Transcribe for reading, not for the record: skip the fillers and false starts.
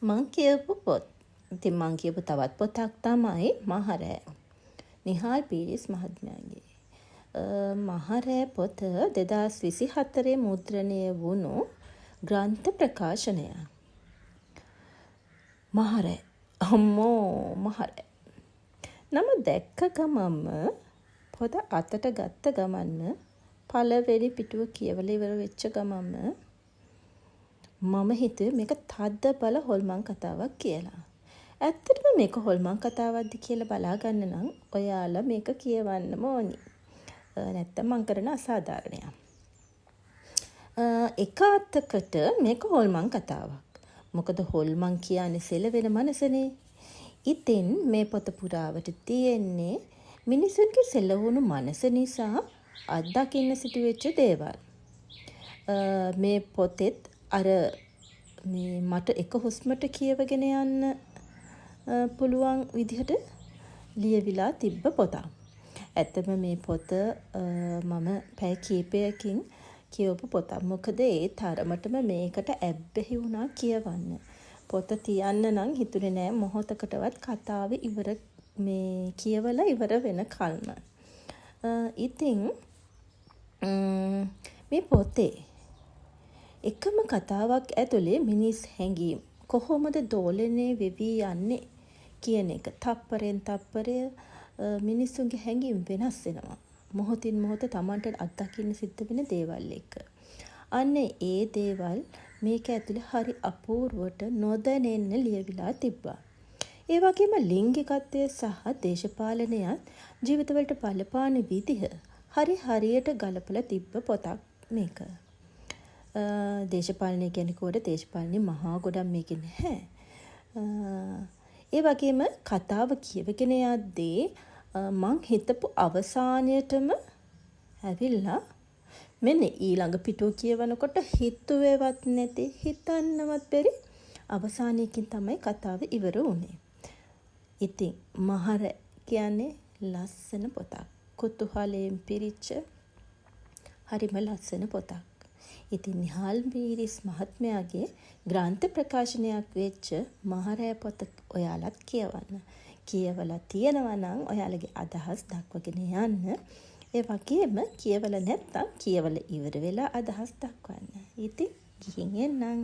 මං කියපු පොත්. ඉතින් මං කියපු තවත් පොතක් තමයි මහරෑ. නිහාල් පීරිස් මහත්මයාගේ. මහරෑ පොත 2024 මුද්‍රණය වුණු ග්‍රන්ථ ප්‍රකාශනයක්. මහරෑ. අම්මෝ මහරෑ. නම දැක්ක ගමන්ම පොත අතට ගත්ත ගමන්ම පළවෙනි පිටුව කියවලා ඉවර වෙච්ච ගමන්ම මම හිතුවේ මේක තද්ද බල හොල්මන් කතාවක් කියලා. ඇත්තටම මේක හොල්මන් කතාවක්ද කියලා බලා ගන්න නම් ඔයාලා මේක කියවන්නම ඕනි. නැත්තම් මං කරන අසාධාරණයක්. එක අතකට මේක හොල්මන් කතාවක්. මොකද හොල්මන් කියන්නේ සෙලවෙන මනසනේ. ඉතින් මේ පොත පුරාවට තියෙන්නේ මිනිසුන්ගේ සෙලවුණු මනස නිසා අත්දකින්න සිදුවෙච්ච දේවල්. මේ පොතෙත් අර මට එක හුස්මට කියවගෙන යන්න පුළුවන් විදිහට ලියවිලා තිබ්බ පොතක්. ඇත්තම මේ පොත මම පැය කීපයකින් කියවපු පොතක්. මොකද ඒ තරමටම මේකට ඇබ්බැහි වුණා කියවන්න. පොත තියන්න නම් හිතුනේ නෑ මොහොතකටවත් කතාව කියවලා ඉවර වෙන කල්ම. ඉතින් මේ පොතේ එකම කතාවක් ඇතුලේ මිනිස් හැඟීම් කොහොමද දෝලනය වෙවි යන්නේ කියන එක තප්පරෙන් තප්පරය මිනිස්සුන්ගේ හැඟීම් වෙනස් වෙනවා. මොහොතින් මොහොත Tamanට අත්දකින්න සිද්ධ වෙන දේවල් එක්ක. අන්න ඒ දේවල් මේක ඇතුලේ හරි අපූර්වට නොදැනෙන්න ලියවිලා තිබ්බා. ඒ වගේම ලිංගිකත්වය සහ දේශපාලනයත් ජීවිතවලට බලපාන විදිහ හරියට ගලපලා තිබ්බ පොතක් මේක. දේශපාලනය කියන්නේ කොහොමද? දේශපාලනේ මහා ගොඩක් මේකේ නැහැ. ඒ වගේම කතාව කියවගෙන යද්දී මං හිතපු අවසානයටම ඇවිල්ලා මෙන්න ඊළඟ පිටුව කියවනකොට හිතුවේවත් නැති හිතන්නවත් බැරි අවසානයකින් තමයි කතාව ඉවර වුනේ. ඉතින් මහරෑ කියන්නේ ලස්සන පොතක්. කුතුහලයෙන් පිරිච්ච හරිම ලස්සන පොතක්. ඉතින් නිහාල් පීරිස් මහත්මයාගේ ග්‍රන්ථ ප්‍රකාශනයක් වෙච්ච මහරෑ පොත ඔයාලත් කියවන්න. කියවලා තියෙනවා නම් ඔයාලගේ අදහස් දක්වගෙන යන්න. ඒ වගේම කියවලා නැත්නම් කියවලා ඉවර වෙලා අදහස් දක්වන්න. ඉතින් ගිහින් එන්නම්.